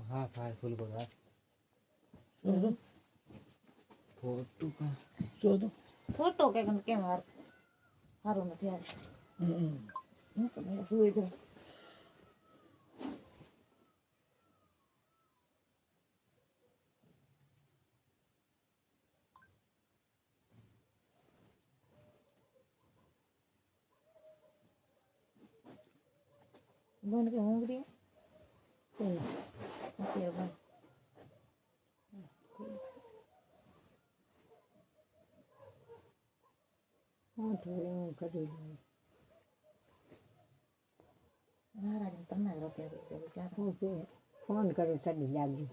हाँ था फुल बगा फोटो का फोटो के कन के मार हारो નથી આ હું તો મેં સુઈ ગયો બન કે ઊંઘરી ઓકે બન हाँ थोड़े वो कर महाराज તમને રોકે क्या फोन करो तभी जागी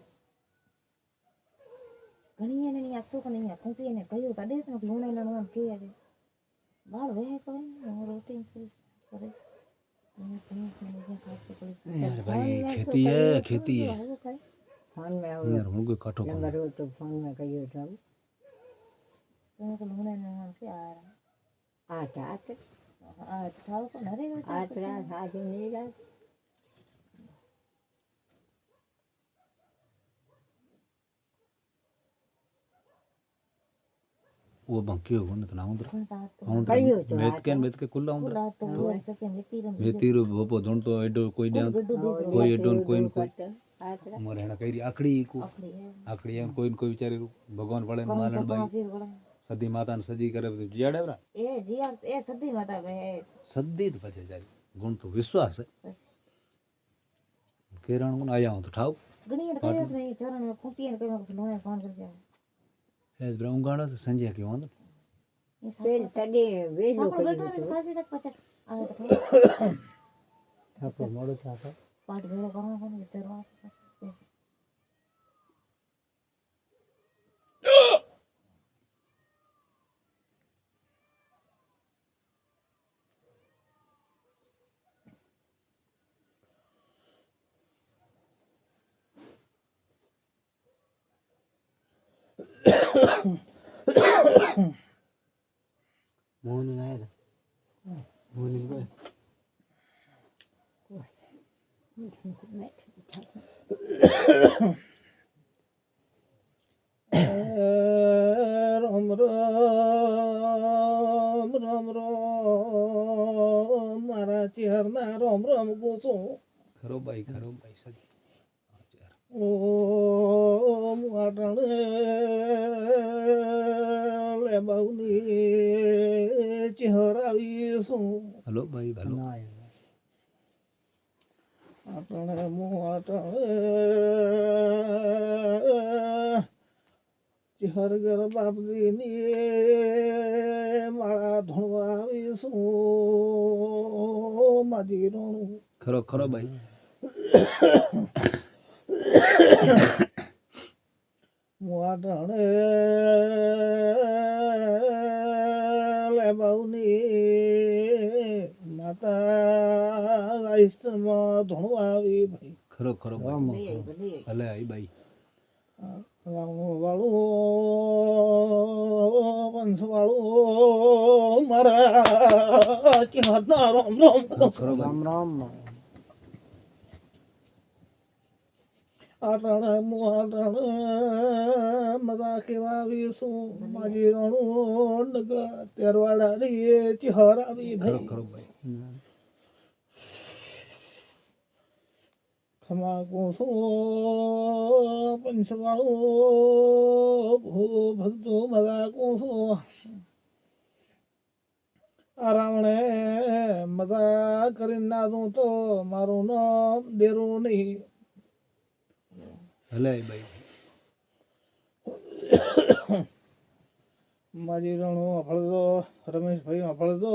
ઘણી એને ની આસો કે નહીં કુંપી એને કહ્યું તા દેખ ને લોણે ના નામ કે આવે બાળ વે કરે હું રોટિંગ કરે यार भाई खेती है फोन में यार हम कोई काटो नंबर हो तो फोन में कहियो था तो लोणे ना नाम से आ रहा आज ठाव को नरे आज रात आज नहीं रात वो बंकी हो न तना उधर बेत के कुल्ला उधर तो वो सके मेतीरो भोपो धोण तो एडो कोई डां कोई एडो कोई मोरे ना कई आखड़ी को आखड़ी है कोई विचारे भगवान पड़े मालन बाई सदी माता ने सजी करे जियाड़े बरा ए जिया ए सदी माता वे सदी तो पछे जाय गुण तो विश्वास है केरण गुण आया हूं तो ठाव गणी करे नहीं चरण में खूंटी ने कोई लोने फोन कर जाए ए ब्राउंगाड़ा से संजय के होंद पेल तडे वेलो कर तो पासे तक पछट आ तो थाको मोड़ो थाको पाट भेड़ो करो कोन तेरवा मोहन आया था मोहन को राम राम राम राम मारा चेहरना राम राम गोसो खरो भाई सदी ओ माटण ले बाउनी चेहरावी सो हेलो भाई हेलो माटण माटण चेहर घर बाप दीनी माळा धोवावी सो माजी रोणू खरो भाई माटण ले बाउनी माता आइस्मा धोवावी भाई खरो भाई हले आई भाई વાળું પંચ વાળું મારા ચેહરના રામ રામ આટણ મોટણ મજા કેવાવીશું માજી રણું નગ તેરવાડાની ચેહરાવી खरो भाई खमाको सो पंचवालो भो भक्तो मजाको सो रावणे मजा કરીને ના દઉં તો મારું નામ દેરો નહીં हले भाई મારી રણો અફળદો રમેશભાઈ અફળદો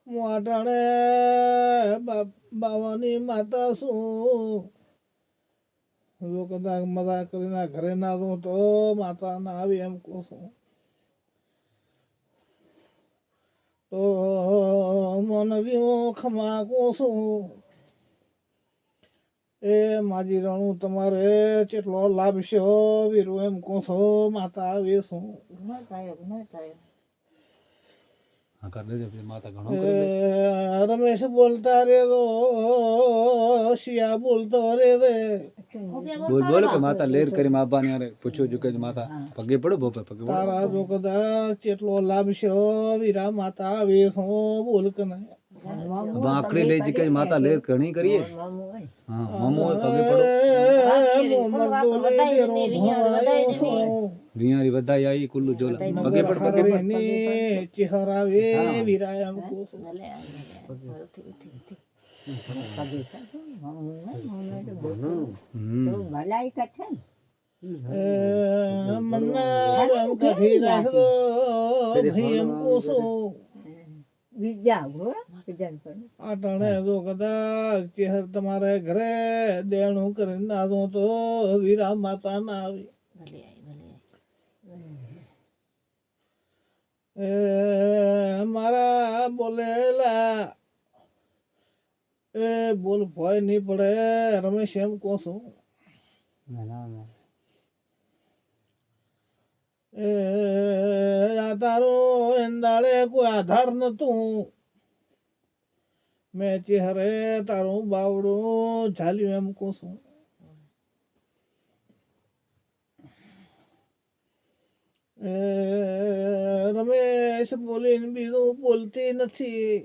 મોટાણે બાવાની માતા શું જો કદાચ મજા કરીને ઘરે ના દઉં તો માતા ના આવી એમ કહું છું તો મને ખમા કહું છું એ માજી રણું તમારે કેટલો લાભ છે વીરું એમ કહું છો માતા આવી છું હા કર દેજે પછી માતા ઘણો કરી દે. રમેશ બોલતા રે રો શિયા બોલતો રે રે બોલ બોલ કે માતા લેર કરી માબાની અરે પૂછ્યું જો કે માતા પગે પડો બોપે પગે પડો. તારા જો કદાચ કેટલો લાભ છે વીરા માતા વેસો બોલ કે નહીં હવે આખડી લઈ જી કે માતા લેર ઘણી કરીએ. હા મામો હોય પગે પડો. વિયારી વધાઈ આવી કુલ્લુ જોલા પગે પડ પગે પડ. ચહેરા વે વીરા એમ કો ભલાઈ કરશે ને મન્ના એમ કઢી રાખો ભાઈ એમ કોસો બીજા બીજા આટણે જો કદાચ ચહેર તમારે ઘરે દેણું કરીને નાખો તો વીરા માતા ના આવી મારા બોલેલા એ બોલ ભય નહીં પડે રમેશ એમ કહું છું એ આ તારું એંદાળે કોઈ આધાર નતું મેં ચહેરે તારું બાવડું ઝાલ્યું એમ કહું છું રમેશ બોલીને બીજું બોલતી નથી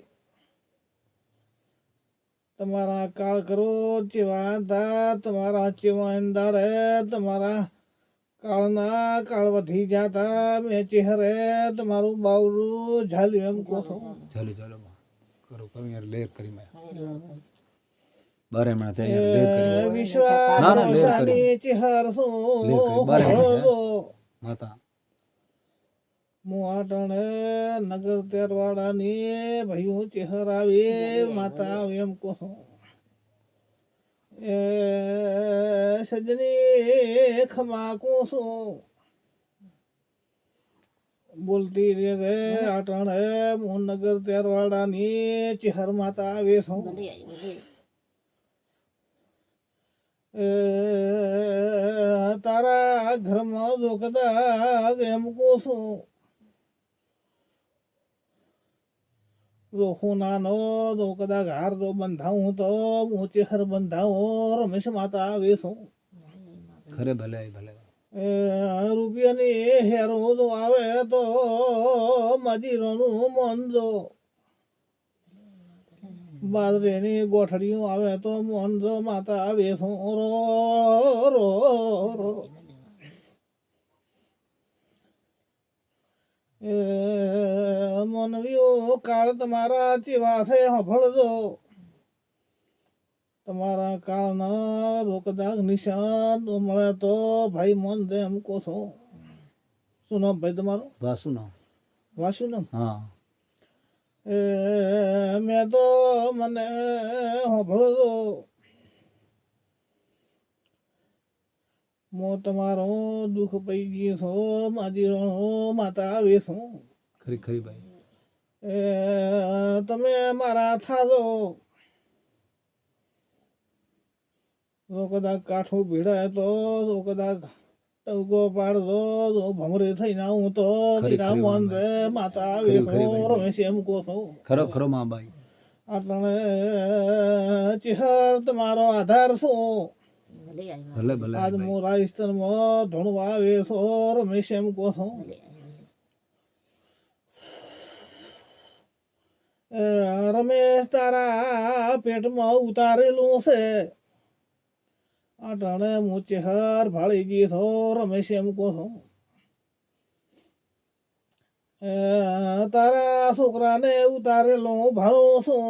તમારા કાળ કરો ચેવા હતા તમારા ચેવા અંધારે તમારા કાળના કાળ વધી જાતા મેં ચહેરે તમારું બાવડું ઝાલ્યું એમ કહો છો ચાલો ચાલો કરો કરો યાર લેર કરી મેં બારે મહિના થાય યાર લેર કરી ના ના લેર કરી વિશ્વાસની ચહેર શું લેર કરી બારે મહિના માતા મોહાટણે નગર તેરવાડાની ભાઈઓ ચહેર આવે માતા આવે એમ કહો છો એ સજની ખમા કો છું બોલતી રે રે આટણે મોહનગર તેરવાડાની ચહેર માતા આવે છું તારા ઘરમાં જો કદાચ એમ કહું છું જો હું નાનો જો કદાચ હાર જો બંધાવું તો હું ચહેર બંધાવું રમેશ માતા આવે છું ખરે ભલે ભલે રૂપિયાની હેરો જો આવે તો મજીરોનું મન જો બાજરીની ગોઠડીઓ આવે તો મન જો માતા આવે છું રો રો રો મનવીઓ કાળ તમારા ચેવા છે હફળજો તમારા કાળના જો કદાચ નિશાન મળે તો ભાઈ મન દે એમ કહો છો શું નામ ભાઈ તમારું વાસુ ના વાસુ નામ હા મેં તો મને હફળજો મો તમારો દુઃખ પઈ ગયું છો માજી માતા આવે છું ખરી ખરી ભાઈ તમે મારા થાજો જો કદાચ કાઠું ભીડાય તો જો કદાચ ટવકો પાડજો જો ભમરે થઈને આવું તો ખરી ખરી મન વાત રે માતા આવે ખરી ખરી છો ભાઈ. રમેશ એમ કહો છો ખરો ખરો માં બાઈ આટલે ચહેર તમારો આધાર શું ભલે ભલે આજ ભાઈ. હું રાજસ્થાનમાં ધૂણવા આવે છો રમેશ એમ કહો છો રમેશ તારા પેટમાં ઉતારેલું છે અટાણે હું ચહેર ભાળી ગઈ છો રમેશ એમ કહો છો તારા છોકરાને ઉતારેલું ભાળું છું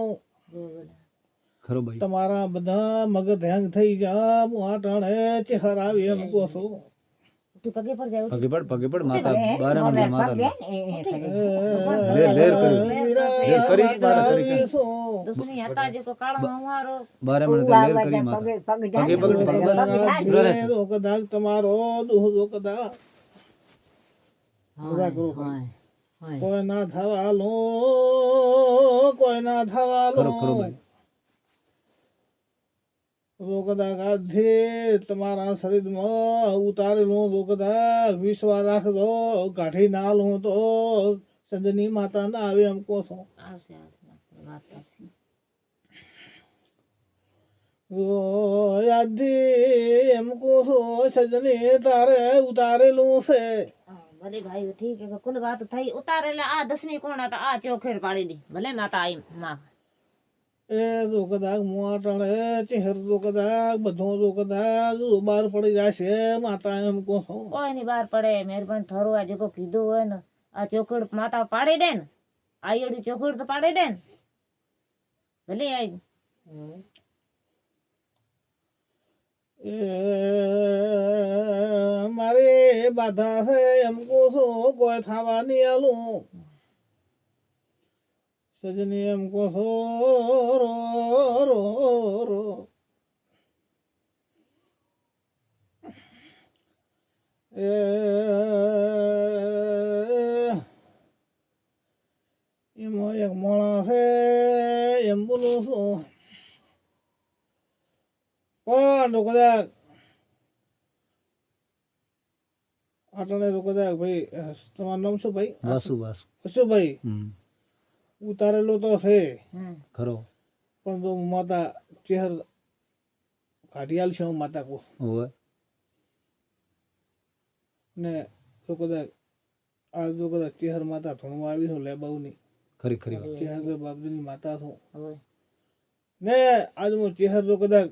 ખરો ભાઈ તમારા બધા મગજ હેંગ થઈ જા હું અટાણે ચહેર આવી એમ કહો છો પગે પડ માતા બારે મહિના માતા લેર લેર કરી લેર કરી બારે કરી બારે મહિના લેર કરી માતા પગે પગ કદાચ તમારો દુઃખ જો કદાચ બધા કરો કોઈ ના થવા લો કોઈ ના થવા લો ખરો ખરો ભાઈ જો કદાચ આજથી તમારા શરીરમાં ઉતારેલું જો કદાચ વિશ્વાસ રાખજો કાઢી ના લઉં તો સજની માતા ના આવે એમ કહો છો આવશે વાત થશે. યાદી એમ કહો છો સજની તારે ઉતારેલું છે ભલે ભાઈ ઠીક है कुल बात થઈ ઉતારેલા આ 10મી કોણ હતા આ ચોખેડ પાડી દી ભલે માતા આઈ માં એ જો કદાચ મોટાણે ચહેર જો કદાચ બધો જો કદાચ બહાર પડી જશે માતા એમ કહો છો કોઈ ની બહાર પડે મહેરબાન થોરું આ જેકો કીધું હોય ને આ ચોખેડ માતા પાડી દે ને આઈડી ચોખેડ તો પાડી દે ને ભલે આઈ મારે બાધા છે એમ કહું છું કોઈ થવા નહીં આલું સજની એમ કહો છો રો રો રો એમાં એક માણસ છે એમ બોલું છું પણ કદાચ આટલે તો કદાચ ભાઈ તમારું નામ શું ભાઈ વાસુ વાસુ શું ભાઈ ઉતારેલો તો છે ખરો પણ તો માતા ચહેર કાઢી આલશે હું માતા કો હોય ને તો કદાચ આ જો કદાચ ચહેર માતા ધૂણવા આવી છું લેબાઉની ખરી ખરી વાત ચહેર તો બાપજીની માતા છું હવે ને આજ હું ચહેર તો કદાચ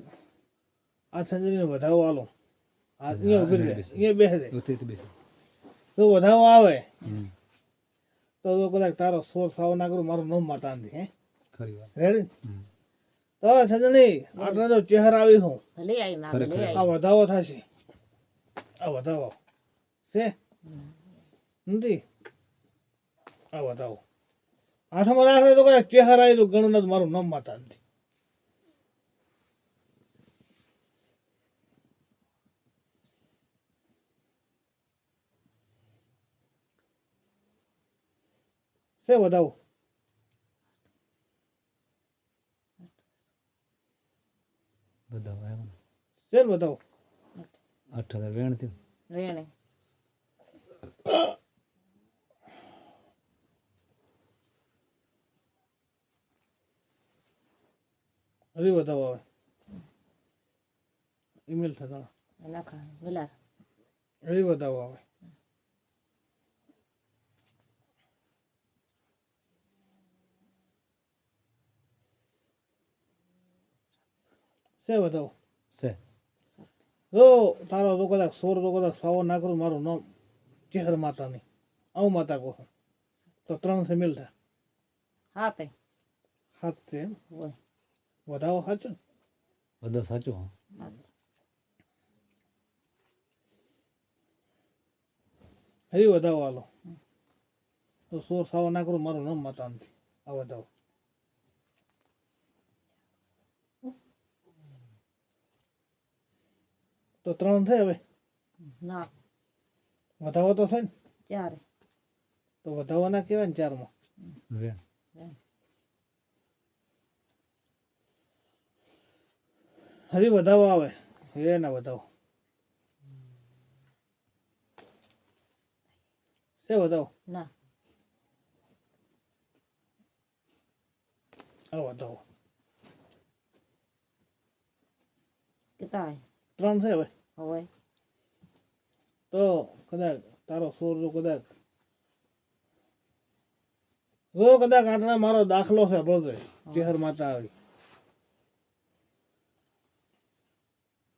આ સંજયને વધાવો આલો આ અહીંયા ઉભી રહે અહીંયા બેસે દે ઉઠી તો બેસી તો વધાવો આવે તો કદાચ તારો સોર સાવ ના કરું મારું નામ માતા નથી હે ખરી વાત રેડી તો સંજયની આટલે તો ચહેર આવી છું ભલે આઈ માં ખરેખર. ભલે આ આઈ વધાવો થશે આ વધાવો છે નથી આ વધાવો હાથમાં રાખે તો કદાચ ચહેર આવી તો ઘણું નથી મારું નામ માતા નથી છે વધાવો બધા આવ્યા છે ને વધાવો 8000 વેણ થયું વેણે હજી વધાવો આવે ઈમેલ થતા નાખા વેલા હજી વધાવો આવે છે વધાવો છે જો તારો તો કદાચ સોર તો કદાચ સાવો ના કરું મારું નામ ચહેર માતા નહીં આવું માતા કહો તો 3 મિલ થાય હા તે હાથ છે એમ હોય વધાવો સાચો ને? બધો સાચું હા હજી વધાવો હાલો તો સોર સાવો ના કરું મારું નામ માતા નથી આ વધાવો તો 3 છે હવે ના વધાવો તો છે ને ચારે તો વધાવો ના કહેવાય ને 4માં વેણ હજી વધાવો આવે એ ના વધાવો છે વધાવો ના આ વધાવો કેટલા આય 3 છે હવે હોય તો કદાચ તારો સોર જો કદાચ જો કદાચ આટલા મારો દાખલો છે બોલતો ચહેર માતા આવી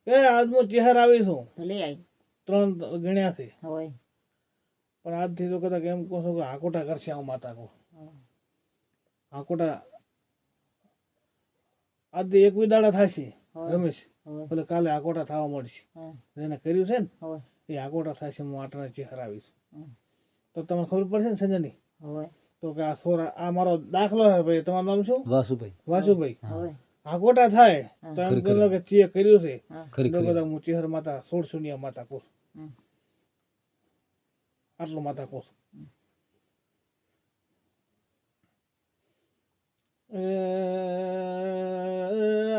કે આજ હું ચહેર આવી છું ભલે આઈ 3 ગણ્યા છે હોય પણ આજથી તો કદાચ એમ કહો છો કે હાકોટા કરશે હું માતા કહું હાકોટા આજથી 1 દાડા થશે હોય રમેશ હોય એટલે કાલે હાકોટા થવા મળશે હા એને કર્યું છે ને હોય એ હાકોટા થશે હું આટલા ચહેર આવીશ હમ. તો તમને ખબર પડશે ને સંજયની હોય તો કે આ સોરા આ મારો દાખલો છે ભાઈ તમારું નામ શું વાસુભાઈ વાસુભાઈ હોય હાકોટા થાય તો એમ ખરેખર. કહો કે ચીએ કર્યું છે હા ખરી તો ખરી કદાચ હું ચહેર માતા 16 માતા કહું હમ. આટલું માતા કહું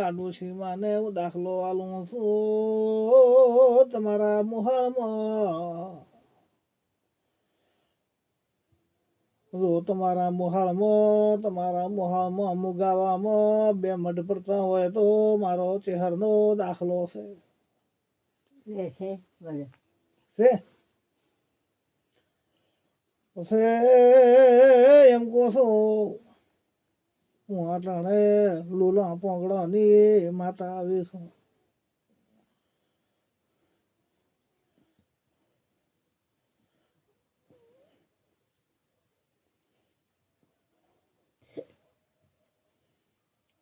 આડોશી માને હું દાખલો આલું છું તમારા મુહામાં જો તમારા મોહાળમાં મુગાવામાં 2 મઢ પડતા હોય તો મારો ચહેરનો દાખલો છે લે છે બોલે છે પછી એમ કહો છો હું આટાણે લોલા પોંગડાની માતા આવી છું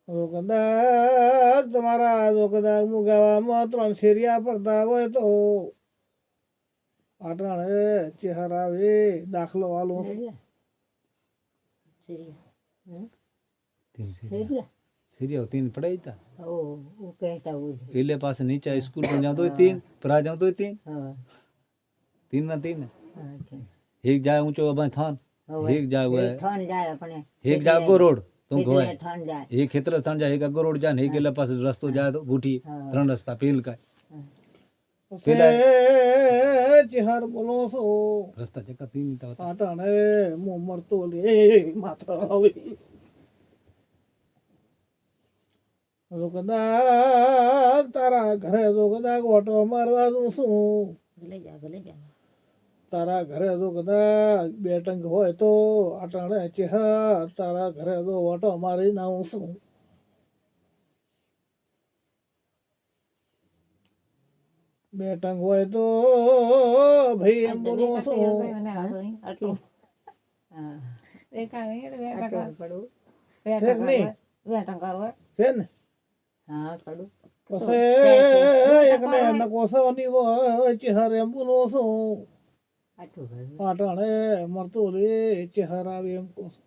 જો કદાચ તમારા જો કદાચ મુગાવામાં 3 શેરિયા પડતા હોય તો આટાણે ચહેરા આવે દાખલો વાલો सीरिया 3 पढ़ाई था ओ वो कहता वो इले पास नीचे स्कूल में जाओ तो 3 पर आ जाओ तो 3 हाँ 3 ना 3 अच्छा एक जाए ऊंचो अबे थान एक जाए हुआ है थान जाए अपने एक जाए गो रोड तुम को है थान जाए एक खेतर थान जाए एक अगो रोड जाए एक इले पास रास्तो जाए तो बूटी 3 रास्ता पील का ચહેર બોલો છો रास्ता चक्का 3 था આટાણે મો મરતો લે માથા આવે જો કદાચ તારા ઘરે જો કદાચ ઓટો મારવા દઉં છું ભલે જા તારા ઘરે જો કદાચ 2 ટંક હોય તો આટાણે ચહેર તારા ઘરે જો ઓટો મારી નાઉં છું બે ટંગ હોય તો ભાઈ એમ બોલો છો આટલું હા આટલું પડું છે કે નહીં? છે ને હા પડું પછી એકને નકો છો ની હોય ચહેર એમ બોલો છો આટલું પડું આટાણે મરતો રે ચહેર આવે એમ કહો છો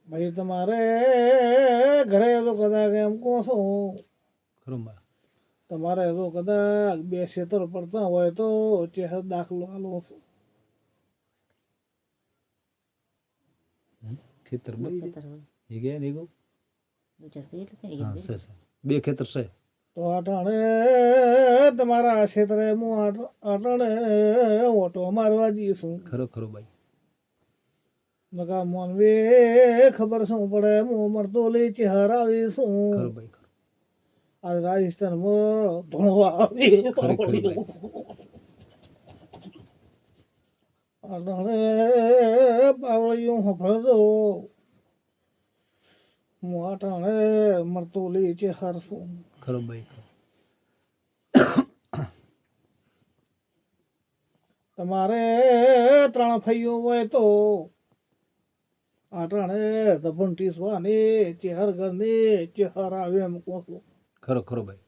ભાઈ તમારે ઘરે તો કદાચ એમ કહો છો खरुमा તમારે તો કદાચ 2 ક્ષેત્ર પડતા હોય તો ચહેર દાખલો આલો છો खेतर में ये गया देखो हां से बे खेतर से તો આટાણે તમારા ક્ષેત્રે હું આટાણે ઓટો મારવા જઈશું खरो खरो भाई નકા મોનવે ખબર શું પડે હું મરતો લઈ ચહેર આવીશું खरो भाई खरो આ રાજસ્થાનમાં ધોળવા આવી ખરી ખરી ભાઈ. આટાણે પાવળિયું હફળતો હું આટાણે મરતો લઈ ચહેર છું खरो भाई खरो તમારે 3 ફઈઓ હોય તો આટાણે ધબંટી સ્વાને ચહેર ઘરને ચહેર આવે એમ કહો છો खरो खरो भाई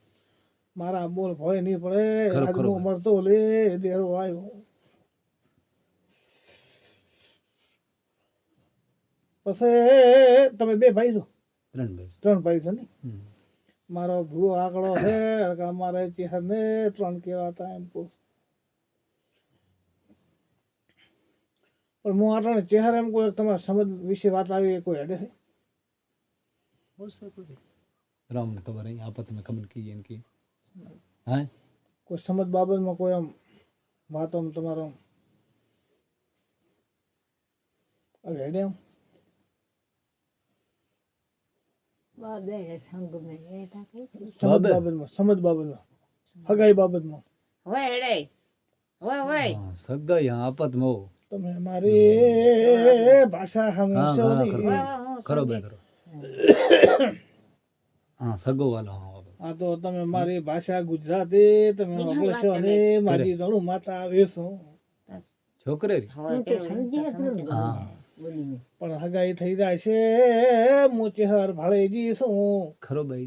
મારા બોલ ભય નહીં પડે ખરો, આજ ખરો હું મરતો લે દેરો આવ્યો પછી તમે 2 ભાઈ છો 3 भाई 3 ભાઈ છો ને हम्म મારો ભૂ આંકડો છે કે અમારે ચહેરને 3 કહેવાતા એમ કહું પણ હું આટાણે ચહેર એમ કોઈ તમારા સમજ વિશે વાત આવી કોઈ હેડે છે हो सकता राम ने खबर है आपत में खबर की इनकी हैं કોઈ સમજ બાબતમાં કોઈ આમ વાતો આમ તમારો હવે હેડે આમ બાબે સંગ મે રહેતા કઈ સમજ બાબતમાં હગાઈ બાબતમાં હવે હેડે હવે हाँ, सगा यहाँ आपत में हो તમે મારી ભાષા हाँ સમજો हाँ નહીં करो भाई करो हाँ सगो वाला हाँ बाबा આ તો તમે મારી ભાષા ગુજરાતી તમે બોલશો ને મારી ઘણું માતા આવીશું छोकरे री હવે સમજી હતું हाँ બોલીને પણ હગાઈ થઈ જાય છે હું ચહેર ભાળી જઈશું खरो भाई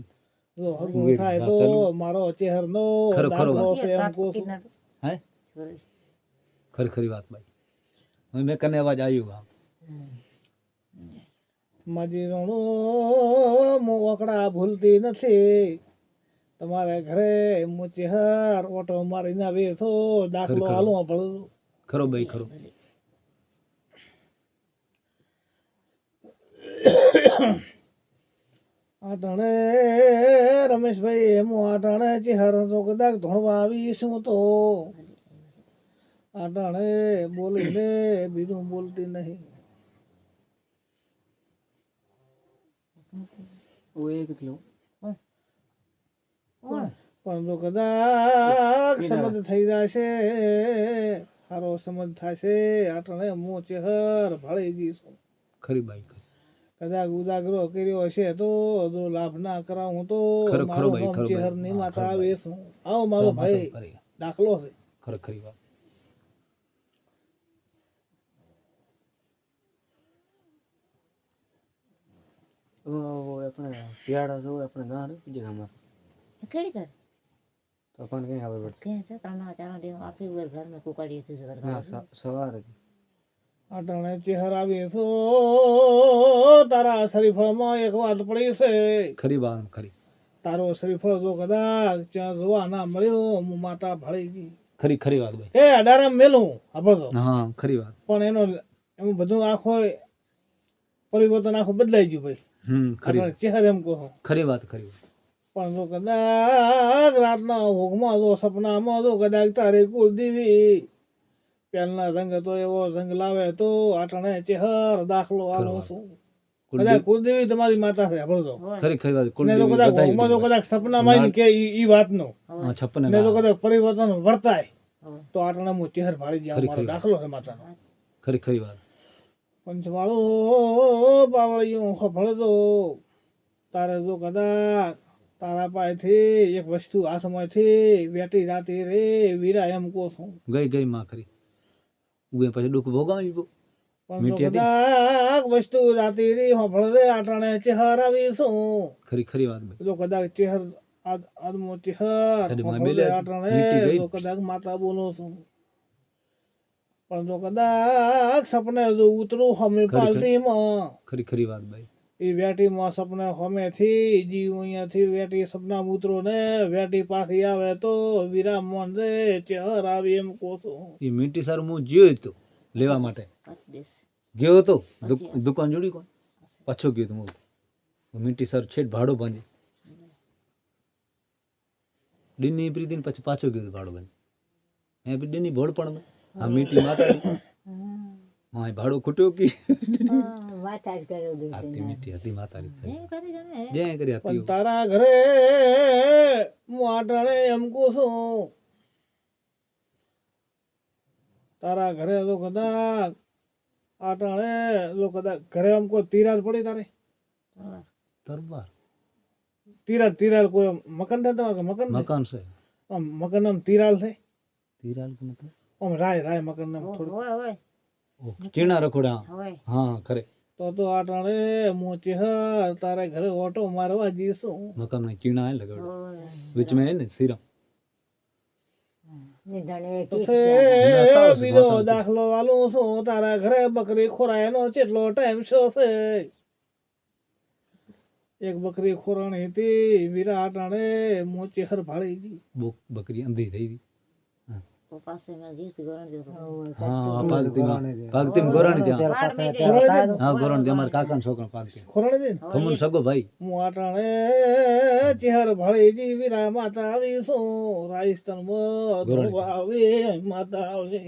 જો હગું થાય તો મારો ચહેરનો ખરો, ખરો દાખલો વાત. છે એમ કહું છું. हैं खरी खरी बात भाई मैं कने आवाज आई हुआ મારી રણો હું ઓકડા ભૂલતી નથી તમારે ઘરે હું ચહેર ઓટો મારીને આવે તો દાખલો ખરેખર. હાલો ભળ ખરો ભાઈ ખરો. આટાણે રમેશભાઈ એમ આટાણે ચહેર તો કદાચ ધોળવા આવીશ હું તો આટાણે બોલીને બીજું બોલતી નહીં. પણ જો કદાચ સમજ થઈ જશે સારો સમજ થશે આટાણે હું ચહેર ભાળી જઈશું. ખરી ભાઈ ખરી. કદાચ ઉદાગરો કર્યો હશે તો જો લાભ ના કરાવું તો ખરો મારો ભાઈ, નામ ખરો ચહેર ભાઈ. ની હા, માતા ખરો ભાઈ. આવીશ હું. આવો મારો ભાઈ ખરી દાખલો છે. ખરો ખરી વાત. આપણે પિયાડા જવું આપણે ના બીજે ગામમાં કેડી કર તો આપણને કઈ ખબર પડશે. કે છે ત્રણ ચાર દિવસ આખી વાર ઘર માં કુકાડી હતી સવાર હા, સવારે જ. આટાણે ચહેર આવી તો તારા શરીફળમાં એક વાત પડી છે. ખરી વાત ખરી. તારો શરીફળ જો કદાચ ત્યાં જોવા ના મળ્યો હું માતા ભાળી ગઈ. ખરી ખરી વાત ભાઈ. એ અડારામ મેલું આપણો હા ખરી વાત. પણ એનું બધું આખો પરિવર્તન આખું બદલાઈ ગયું ભાઈ. ખરી આપણે ચહેર એમ કહો ખરી વાત ખરી વાત. પણ જો કદાચ રાતના ઊંઘમાં જો સપનામાં જો કદાચ તારી કુળદેવી પહેલના રંગ તો એવો રંગ લાવે તો આટણે ચહેર દાખલો આવું છું. કદાચ કુળદેવી તમારી માતા છે આપણો ખરી ખરી વાત. ને જો કદાચ ઊંઘમાં જો કદાચ સપનામાં આવીને કે ઈ વાતનો છપ્પન ને જો કદાચ પરિવર્તન વર્તાય હવે તો આટણે હું ચહેર ભાળી જાય ખરી, મારો ખરી. દાખલો છે માતાનો. ખરી ખરી વાત. પંચવાળો પાવળિયું સફળતો તારે જો કદાચ તારા પાસેથી એક વસ્તુ હાથમાંથી વેટી જાતી રે વીરા એમ કહું છું. ગઈ ગઈ માં ખરી. ઉગે પછી દુઃખ ભોગવી ગયો. પણ જો મીઠી હતી. કદાચ વસ્તુ જાતી રે સફળે આટાણે ચહેર આવીશું. ખરી ખરી વાત ભાઈ. જો કદાચ ચહેર આદમો ચહેર તારી માં સફળે બેલે આટાણે મીઠી ગઈ. જો કદાચ માતા બોલો છું. પણ જો કદાચ સપને જો ઉતરું હમે ખરી, ખરી. પાલટીમાં ખરી ખરી વાત ભાઈ. એ વેટીમાં સપને હમેથી જીવ અહીંયાથી વેટી સપના ઉતરો ને વેટી પાછી આવે તો વિરામ મન રે ચહેર આવી એમ કહું છું. એ મીઠી સારું હું જ્યો હતો લેવા માટે પાંચ દિવસ ગયો હતો પછી દુકાન જોડી કોણ પાછો ગયો હતો હું મીઠી સારું છેટ ભાડો બાંધી ડીની પ્રીતિ પછી પાછો ગયો હતો ભાડો બાંધી મેં બી ડીની ભોળ પણ આ મીઠી માતા માં ભાડો ખૂટ્યો કે વાત જ કર્યો આતી મીઠી હતી માતાની એમ કરી દે ને જે કરી હતી પણ તારા ઘરે હું આટાણે એમ કહું છું. તારા ઘરે તો કદાચ આટાણે જો કદાચ ઘરે આમ કોઈ તિરાડ પડી તારે દરબાર તિરાડ કોઈ મકાન છે તમારે મકાન છે? મકાન છે આમ મકાન આમ તિરાડ છે તિરાલ કે મતલબ આમ રાય મકાન નામ થોડું હોય હોય ઓ ચીણા રખોડા હોય હા ખરે તો આટાણે મોચી હર તારે ઘરે ઓટો મારવા જઈશું. મકાન માં ચીણા હે લગાડો હોય बीच में है ना सिरम તો બીજો દાખલો વાલું છું તારા ઘરે બકરી ખોરાયનો કેટલો ટાઈમ છે? એક બકરી ખોરાણી હતી વીરા આટાણે મોચી હર ભાળી ગઈ. बकरी अंधी થઈ ગઈ તો પાસે મેં જીવતી ગોરણ જોતો હા પાગતી માં ગોરાણી ત્યાં હા ગોરાણી અમાર કાકા છોકરા પાગતી ખોરાણી હતી ને? ખમણ સગો ભાઈ હું આટાણે ચહેર ભાળી ગઈ વીરા માતા આવી છું રાજસ્થાનમાં ધોબા આવે માતા આવે.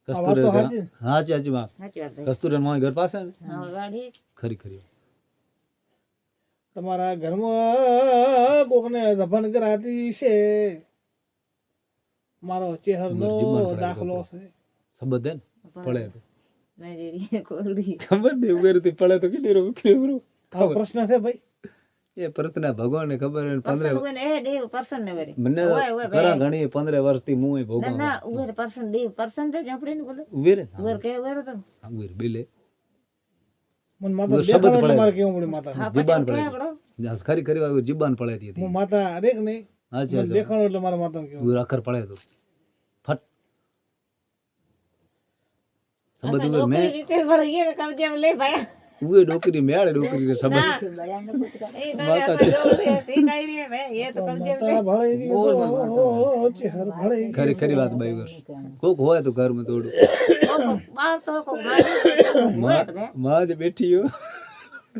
આ વાત તો કસ્તુરી સાચી. હા ચાચી માં સાચી વાત ભાઈ કસ્તુરી માં ઘર પાસે ને હા વાડી ખરી ખરી તમારા ઘરમાં કોકને દફન કરાતી છે મારો ચહેરનો જીવન પડાવી દાખલો દો. છે. સબદ હે ને પડે તો મેં જેડી કોરડી ખબર નહીં ઉભેર થી પડે તો કેટલી રૂ આ ખબર પ્રશ્ન છે ભાઈ. એ પરતના ભગવાન ને ખબર હે પર્સન 15 ઉગને એ દેવ પર્સન ને વરી મને ઓય, ઓય, કરા ભાઈ. ઘણી 15 વર્ષથી હું ના ભોગવા ના ઉગર પર્સન દેવ પર્સન તે જપડી ને બોલે ઉભેર ઉગર કે ઉગર તો ઉભેર બેલે મને માતા શબ્દ દેખાડો એટલે પડે. મારે કેવું પડે માતા. હા જીબાન પછી પડે કે બડો જાસ ખરી ખરી વાગે જીબાન પડે હતી હું માતા દેખ નહીં અચ્છા મને દેખાડો એટલે મારા માતા કેવું. ઉભેર અખર પડે તો ફટ સબદ ઉભેર કોઈ મેં રીતે બળીએ ને કમ જેમ લે ભાઈ ઉએ ડોકરી મેળે ડોકરી ને સબર બળાનો પુત્ર માતા છે. માતા ભળેજી છો ચહેર ભળેજી ખરી ખરી વાત ભાઈ વર કોક હોય તો ઘરમાં થોડું માં જ બેઠી હો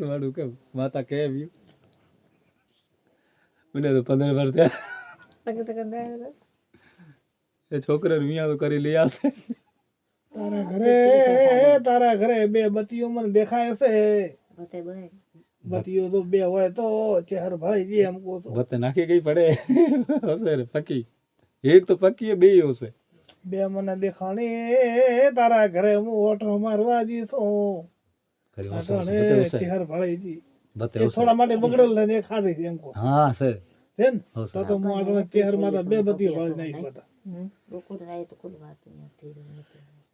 મારું કેમ માતા કેમ યું મને તો 15 વર્ષ થયા એ છોકરા વિયા તો કરી લઈ આવશે તારા ઘરે બે બત્તીઓ મને દેખાય છે બત્તીઓ તો બે હોય તો ચહેર ભળેજી એમ કહું છું બતે નાખી ગઈ પડે હશે રે પકી એક તો પકી બે હશે બે મને દેખાણી તારા ઘરે હું ઓટો મારવા જી છું ખરી આ હશે તો બતે ને હશે ચહેર ભળેજી બતે એ હશે થોડા માટે બગડેલ લઈને એ ખાધી છે એમ કહું હા છે છે ને હશે તો હું આગળ ચહેર માં તો બે બત્તીઓ ભળી નાખી બધા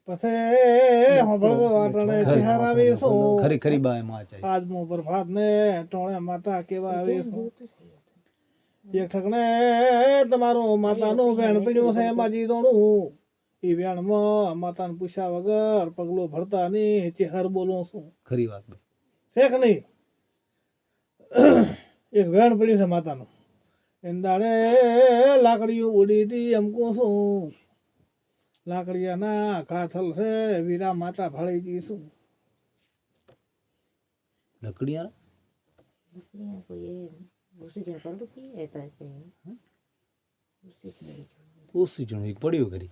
પછી હું ભળતો આટણે ચહેર આવી છું ખરી ખરી બા માં ચાઈ આજ મો પ્રભાત ને ટોણે માતા કેવા આવી છું એક ઠકણે તમારું માતાનું વેણ પડ્યું છે એમાં જીદોણું એ વેણમાં માતાને પૂછ્યા વગર પગલું ભરતા નહીં ચહેર બોલું છું ખરી વાત ભાઈ છે કે નહીં એક વેણ પડ્યું છે માતાનું એંદાડે લાકડીઓ ઉડી હતી એમ કહું છું લાકડીયાના કાથલ છે વીરા માતા ભાળી જઈશું લકડીયા ઓછી જણ એક પડ્યું ખરી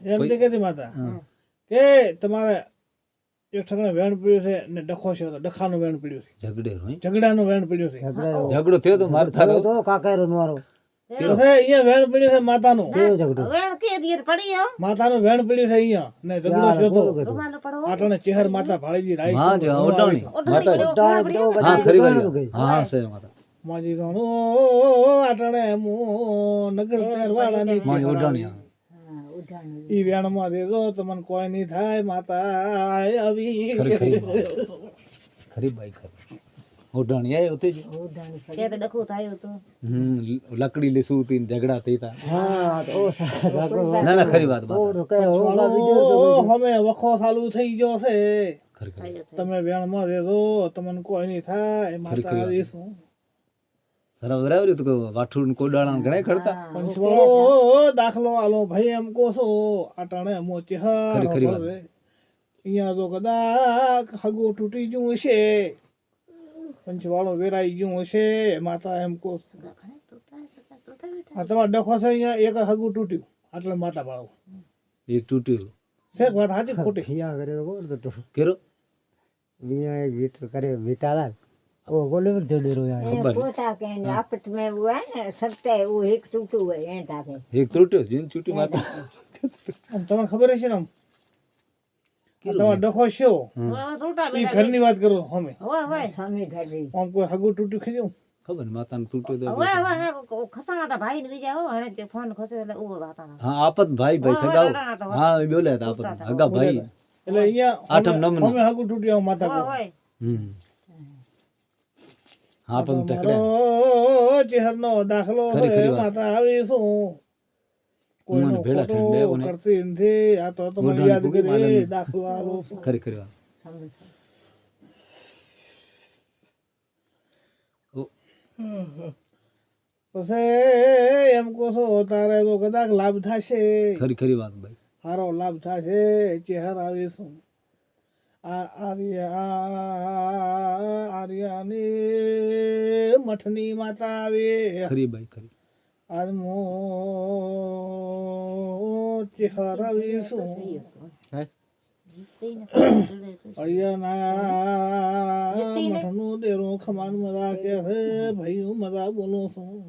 એમ તે કહેતી માતા હા. કે તમારે એક ઠકણે વેણ પડ્યું છે ને ડખો છે તો ડખાનું વેણ પડ્યું છે ઝઘડે હોય ઝઘડાનું વેણ પડ્યું છે ઝઘડો થયો તો માર થારો તો અહીંયા વેણ પડ્યું છે માતાનું માતાનું વેણ પડ્યું છે અહીંયા ને ઝઘડો થયો તો આટણે ચહેર માતા ભાળીજી રાઈ માં જ ઓડાણી માતા હા ખરી વાત હા હા છે માતા માજી ગણો આટણે મો નગર પહેરવાળાની માં ઓડાણી હા. ઈ વેણમાં દેજો તમને કોઈ નહીં થાય માતા આવી ખરી ખરી ખરી બાઈ ખરી ઓડાણી આય હોતે જ લકડી લે સુતી ને ઝઘડા થઈતા ના ના ખરી વાત હવે વખો ચાલુ થઈ ગયો છે ખરી ખરી તમે વેણમાં દેજો તમને કોઈ નહીં થાય માતા ખરી. આવીશું સરા બરાબર તો વાઠું કોડાળા ઘણા ખડતા પંચવાળો દાખલો આલો ભાઈ એમ કહો છો આટાણે મોચે ખરી ખરી વાત. અહીંયા તો કદાચ હગો તૂટી ગયું હશે પંચવાળો વેરાઈ ગયું હશે માતા એમ કહો છો આ તમારે ડખો છે અહીંયા એક હગું તૂટ્યું એટલે માતા ભાળો એક તૂટ્યું છે વાત સાચી ખોટી કેરો પોતા કે આપત में हुआ है ना सकता है वो एक टूटू है ये ताके એક તૂટ્યો જીન છૂટી માતા આમ તમને ખબર હશે ને આમ આ તમારો ડખો છે એ ઘરની વાત કરો અમે સામે घर री આમ કોઈ હગું તૂટ્યું ખરી ખબર ને માતાને તૂટ્યો તો હા આપત ભાઈ ભાઈ સગાવ હા એ બોલ્યા હતા આપત હગા ભાઈ એટલે અહીંયા આઠમ નમનું. અમે હગું તૂટ્યું માતા કહો હમ હા પણ ટકડ્યા મારો ચહેરનો દાખલો ખરી ખરી છે, વાત. માતા આવીશું કોઈનો મને ભેળા ખોટો ઠંડે કોને. કરતી નથી આ તો તમે ઓઢાણી યાદ ભૂગી કરી માલાની. દાખલો આલું છું. ખરી ખરી વાત પછી એમ કહો છો તારે તો કદાચ લાભ થશે ખરી ખરી વાત ભાઈ સારો લાભ થશે ચહેર આવીશું આર્યાની મઠની માતા આવે ખરી ભાઈ ખરી આજ ચહેર આવીશું અહીંયા મઠનું દેરું ખમાન મજા કે છે ભાઈ હું મજા બોલું છું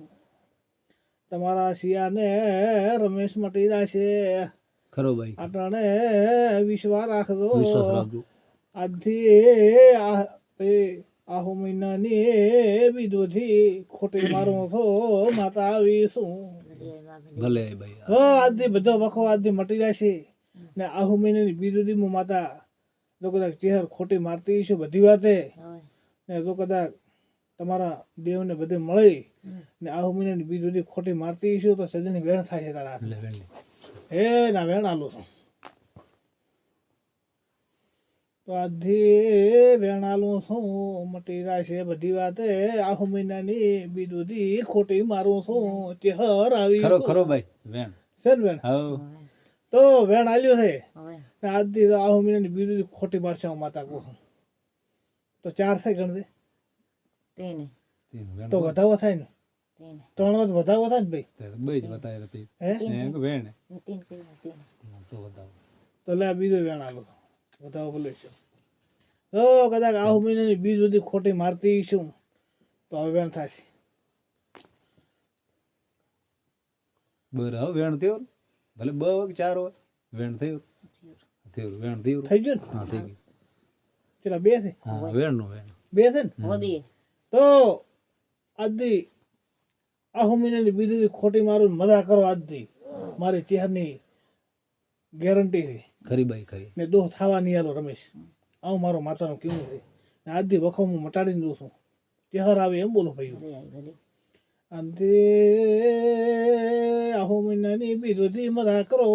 તમારા શિયાને રમેશ મટી જશે ખરો ભાઈ આટાણે વિશ્વાસ રાખજો વિશ્વાસ રાખજો આજથી આહો મહિનાની બીજોથી ખોટી મારો છો માતા આવીશું ભલે ભાઈ આજથી બધો વખો આજથી મટી જશે ને આહુ મહિનાની બીજોથી હું માતા જો કદાચ ચહેર ખોટી મારતી છે બધી વાતે ને જો કદાચ તમારા દેવને બધે મળી ને આહુ મહિનાની બીજોથી ખોટી મારતી છે તો સજની વેણ થાય છે તારા ભલે વેણ હે ના વેણ આલું છું તો આજથી વેણાલું છું મટી જશે બધી વાતે આહુ મહિનાની બીજું ખોટી મારું છું ચેહર આવી ખરો ખરો ભાઈ વેણ છે ને વેણ હાઉ તો વેણ આલ્યો છે હવે ને આજથી તો આહુ મહિનાની બીજું ખોટી મારશે હું માતા કહું છું તો 4 છે ગણજે તેને તો વધાવો થાય ને તેને 3 વખત વધાવો થાય ને ભાઈ બે જ બતાવે હતી હે વેણ તેને કહ્યું તેને તો બતાવો તો લે આ બીજો વેણ આલો વધાવો બોલે છે તો કદાચ આહુ મહિનાની બીજ બધી ખોટી મારતી છું તો હવે વેણ થશે બરાબર વેણ થયું ભલે 2 હોય કે 4 હોય વેણ થયું થયું વેણ થયું થઈ ગયું ને હા થઈ ગયું ચલા 2 છે હા વેણ નું વેણ 2 છે ને હવે બે તો આજથી આહુ મહિનાની બીજી ખોટી મારું મજા કરો આજથી મારી ચહેરની ગેરંટી છે ખરી બાઈ ખરી ને દોહ થવા નહીં આલો રમેશ આવું મારો માતાનું કેવું છે ને આજથી વખો હું મટાડીને દઉં છું ચહેર આવે એમ બોલો ભાઈ ભલે આવી ભલે આજથી આહુ મહિનાની બીજી મજા કરો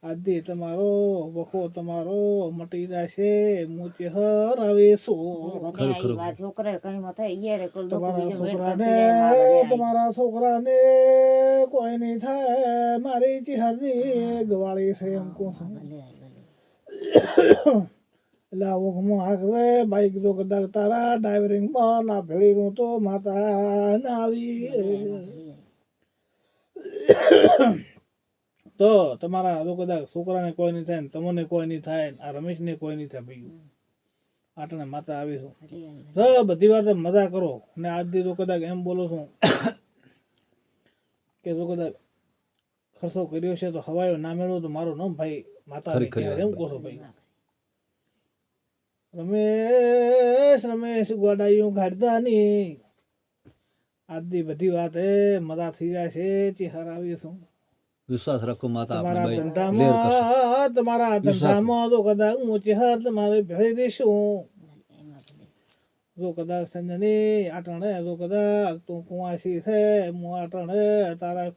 આજથી તમારો વખો તમારો મટી જશે હું ચહેર આવે છું ભલે આવી વાર છોકરા કઈ માં થાય ઈયારે કલ દોકો તમારા બીજો વેટ છોકરાને કરતી રહે માં ભલે આવી. તમારા છોકરાને કોઈ નહીં થાય મારી ચિહરની ગવાળી છે એમ કહું છું ભલે આવી ભલે એટલે આ વખમાં હાકવે બાઈક જો કદાચ તારા ડ્રાઈવરિંગમાં ના ભેળીનું તો માતા ના આવી તો તમારા જો કદાચ છોકરાને કોઈ નહીં થાય ને તમને કોઈ નહીં થાય ને આ રમેશને કોઈ નહીં થાય ભાઈ આટણે માતા આવીશું ભલે આવી તો બધી વાત મજા કરો ને આજથી તો કદાચ એમ બોલો છું કે જો કદાચ ખર્ચો કર્યો છે તો હવાયો ના મેળવો તો મારું નામ ભાઈ માતા ખરી ખરી વાત એમ કહો છો ભાઈ રમેશ રમેશ ગોડાઈઓ કાઢતા નહીં આજથી બધી વાત એ મજા થઈ જાય છે ચિહર આવીશું વિશ્વાસ રાખો માતા આપણે તમારા ભાઈ લેર કરશે ધંધામાં તમારા ધંધામાં તો કદાચ હું ચિહર તમારે ભેળી દઈશું જો કદાચ સંજની આટણે જો કદાચ તું કુંવાસી છે હું આટણે તારા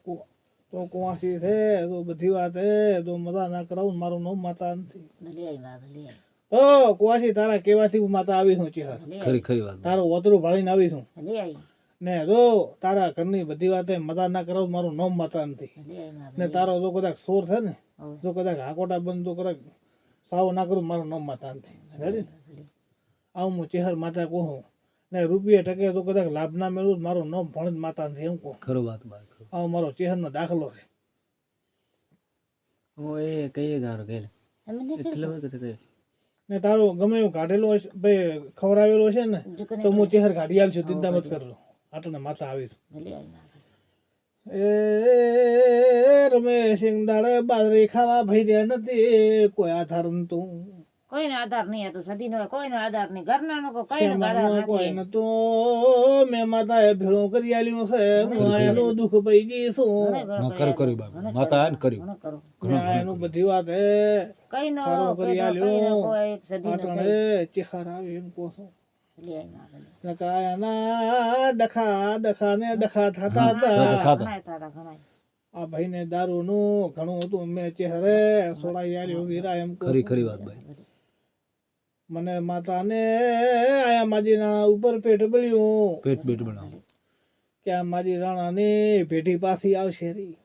તો કુંવાસી છે તો બધી વાત એ તો મજા ના કરાવું મારું નામ માતા નથી ભલે આવી માં ભલે આવી તો કુંવાસી તારા કેવાથી હું માતા આવીશું ચિહર ભલે આવી ખરી ખરી વાત તારું ઓતરું ભાળીને આવીશું ભલે આવી ને જો તારા ઘરની બધી વાતે મજા ના કરાવું મારું નામ માતા નથી ભલે આવી માં ને તારો જો કદાચ સોર છે ને હવે જો કદાચ હાકોટા બંધ તો કદાચ સાવ ના કરું મારું નામ માતા નથી રેડી ભલે આવું હું ચેહર માતા કહું ને રૂપિયા ટકે તો કદાચ લાભ ના મેળવું તો મારું નામ ભણ જ માતા નથી એમ કહું ખરો વાત ભાઈ ખરો આવો મારો ચેહરનો દાખલો છે હું એ કહીએ ગારો કે તમે નહીં એટલે હોય કે કહીએ ને તારું ગમે એવું કાઢેલો હશે ભાઈ ખવડાવેલો છે ને દુકાને તો હું ચેહર કાઢી આલશું ચિંતા મત કરજો આટલે માતા આવીશ ભલે આવી માં એ રમેશ દાડે બાજરી ખાવા ભઈ રહ્યા નથી કોઈ આધાર નતું કોઈનો આધાર નહીં હતો સદીનો કોઈનો આધાર નહીં ઘરના નો કોઈનો આધાર કોઈ નથી નતો મેં માતાએ ભેળું કરી આલ્યું છે હું આનું દુઃખ પઈ ગઈ છું ના ખરું કર્યું બાબા માતા આને કર્યું ઘણો કરો મેં આનું બધી વાત હે કઈનો સારો કરી આલ્યો. કઈનો કોઈ સદીનો આટણે ચેહાર આવે એમ કહું છું ભલે આવી માં ભલે નકાયાના ડખા ને ડખા થતા હતા ખાતા ઘણાય તારા ઘણાય આ ભાઈને દારૂ નું ઘણું હતું મેં ચેહરે સોડાઈ આલ્યો વીરા એમ કહું ખરી છું. ખરી વાત ભાઈ મને માતાને આયા માજીના ઉપર પેટ બળ્યું પેટ બેટ બનાવો કે આ મારી રાણાની પેઢી પાછી આવશે રી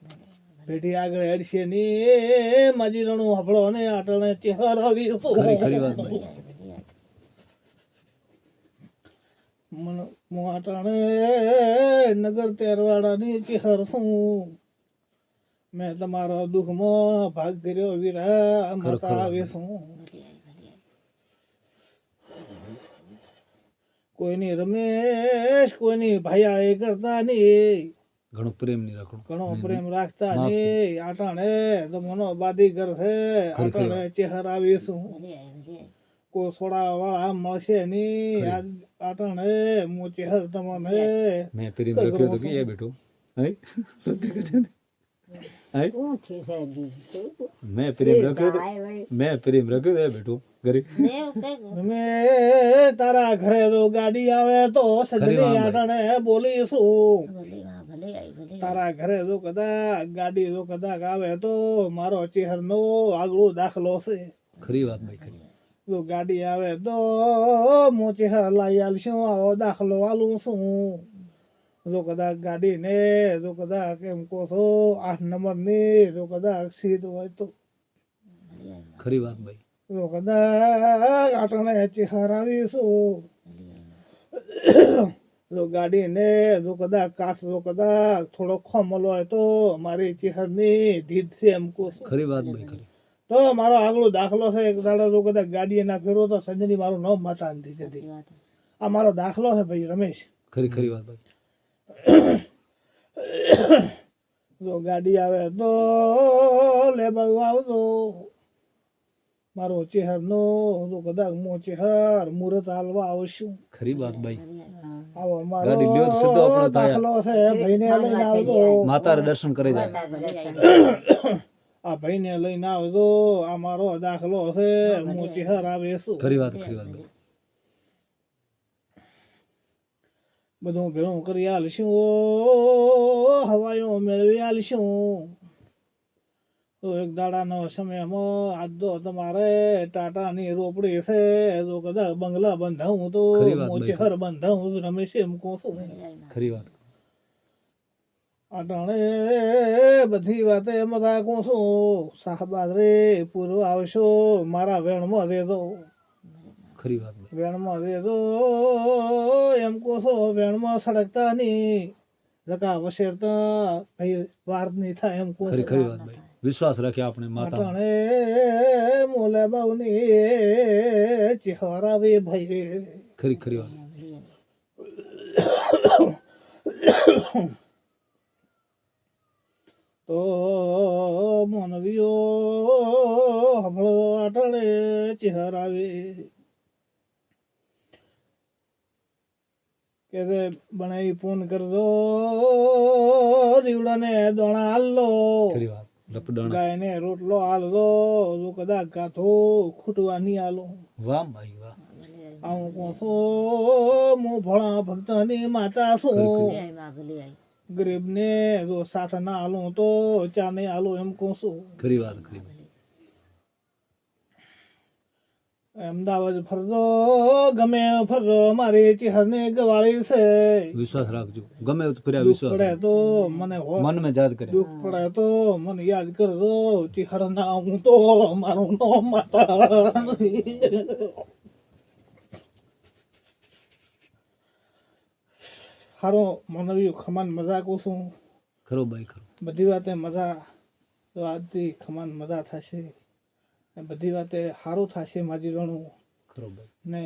પેઢી આગળ હેડશે ની માજી રાણું હફળો ને આટણે ચેહર આવી ખરી ખરી વાત ભાઈ હું આટણે નગર તેરવાડાની ચેહર છું મેં તમારો દુઃખમાં ભાગ કર્યો વીરા માતા આવે છું કોઈની રમેશ કોઈની ભાયા એ કરતા નહીં ઘણો પ્રેમ ની રાખો ઘણો પ્રેમ રાખતા માફ છે. નહીં આટાણે તમનો બાદી ઘર છે ખરી ખરી આટાણે ચેહર આવીશું ભલે આવી કોઈ સોડા વાળા મળશે નહીં ખરી. આટાણે હું ચેહર તમને મેં પ્રેમ રાખ્યો તો કે એ બેઠો હે હે ઊંઠી સદી મેં પ્રેમ રાખ્યો તો મેં પ્રેમ રાખ્યો તો એ બેઠો ઘરે દેવ કઈ તમે તારા ઘરે તો ગાડી આવે તો ખરી સજની વાત ભાઈ. આટાણે બોલીશું ભલે માં ભલે આવી ભલે તારા ઘરે જો કદાચ ગાડી જો કદાચ આવે તો મારો ચેહરનો આગળો દાખલો છે ખરી વાત ભાઈ ખરી જો ગાડી આવે તો મોચી હર લાઈ આલશું આવો દાખલો આલું છું જો કદાચ ગાડી ને જો કદાચ એમ કહો છો 8 નંબરની જો કદાચ સીટ હોય તો ખરી વાત ભાઈ. જો કદાચ આટણે ચેહર આવીશું જો ગાડી ને જો કદાચ કાચ જો કદાચ થોડો ખોમલ હોય તો મારી ચેહરની ધીત છે એમ કહું છું ખરી વાત ભાઈ ખરી. તો મારો આગલો દાખલો છે એક દાડો જો કદાચ ગાડીએ ના ફેરો તો સંજની મારું નામ માતા નથી જતી આ મારો દાખલો છે ભાઈ રમેશ ખરી ખરી વાત ભાઈ. જો ગાડી આવે તો લે બાબુ આવજો મારો ચેહરનો જો કદાચ મો ચેહર મુહૂર્ત હાલવા આવશું ખરી વાત ભાઈ. આવો મારો ગાડી લ્યો તો સીધો આપણો થાય. દાખલો છે ભાઈને લઈને આવજો માતાના દર્શન કરી જાય. આ ભાઈને લઈને આવજો આ મારો દાખલો છે મો ચેહર આવે શું ખરી વાત ભાઈ. બધું ભેળું કરી આલશું હવાયો મેળવી આલશું તો એક દાડાનો સમયમાં આજ તો તમારે ટાટાની રોપડી છે તો કદાચ બંગલા બંધાવું તો ખરી વાત મોચે ભાઈ. હર બંધાવું રમેશ એમ કહું છું ખરી વાત. અટાણે બધી વાતે મજા કહું છું સાહબાદ રે પૂરો આવશો મારા વેણમાં દેજો ખરી વાત ભાઈ. વેણમાં દેજો એમ કહો છો વેણમાં સડકતા નહીં જકા વસેરતા ભાઈ વાર નહીં થાય એમ કહું ખરી છું ખરી વાત ભાઈ. વિશ્વાસ રાખ્યા આપણે માતા. અટાણે મોલે બાવની ચહેરાવે ભાઈ ખરી ખરી વાત. તો મોનવીઓ હમણો અટાણે ચહેરાવે કે બનાવી ફોન કરજો દીવડાને દોણા હાલો ખરી વાત. લપડાણા. ગાયને રોટલો હાલજો જો કદાચ ગાથો ખૂટવા નહીં હાલો વાહ ભાઈ વાહ. આવું કહું છું હું ભણા ભક્તની માતા છું ગરીબને જો સાથ ના હાલું તો ચા નહીં હાલું એમ કહું છું ખરી વાત ખરી વાત. અમદાવાદ ફરજો ગમે ફરજો મારી ચહેરની ગવાળી છે વિશ્વાસ રાખજો ગમે તો ફર્યા દુઃખ વિશ્વાસ પડે તો મને મન મેં યાદ કરે. દુઃખ પડે તો મને યાદ કરજો ચહેર ના હું તો મારું નામ માતા હારો મનવી ખમાન મજા કહું છું ખરો ભાઈ ખરો. બધી વાતે મજા તો આજથી ખમાન મજા થશે ને બધી વાતે સારું થશે મારી રણું ખરો ભાઈ. ને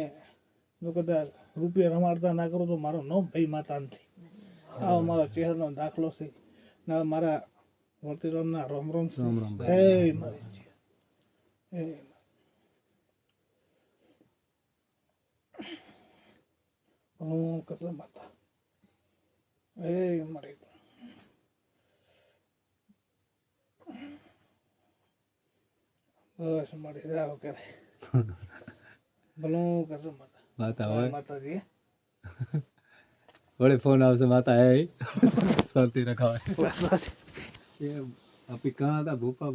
જો કદાચ રૂપિયા રમાડતા ના કરું તો મારો નામ ભાઈ માતા નથી આવો મારો ચહેરાનો દાખલો છે ને મારા મોતીરામના રોમ રોમ છે. રામ રામ ભાઈ. હે મારી હે હું કતલા માતા હે મારી બસ મળી જાવ કરે ભલું કરજો માતા માતા હોય. માતાજી વળે ફોન આવશે માતા હે શાંતિ રખાવાય. બસ બસ એ આપી કहाँ था भूपा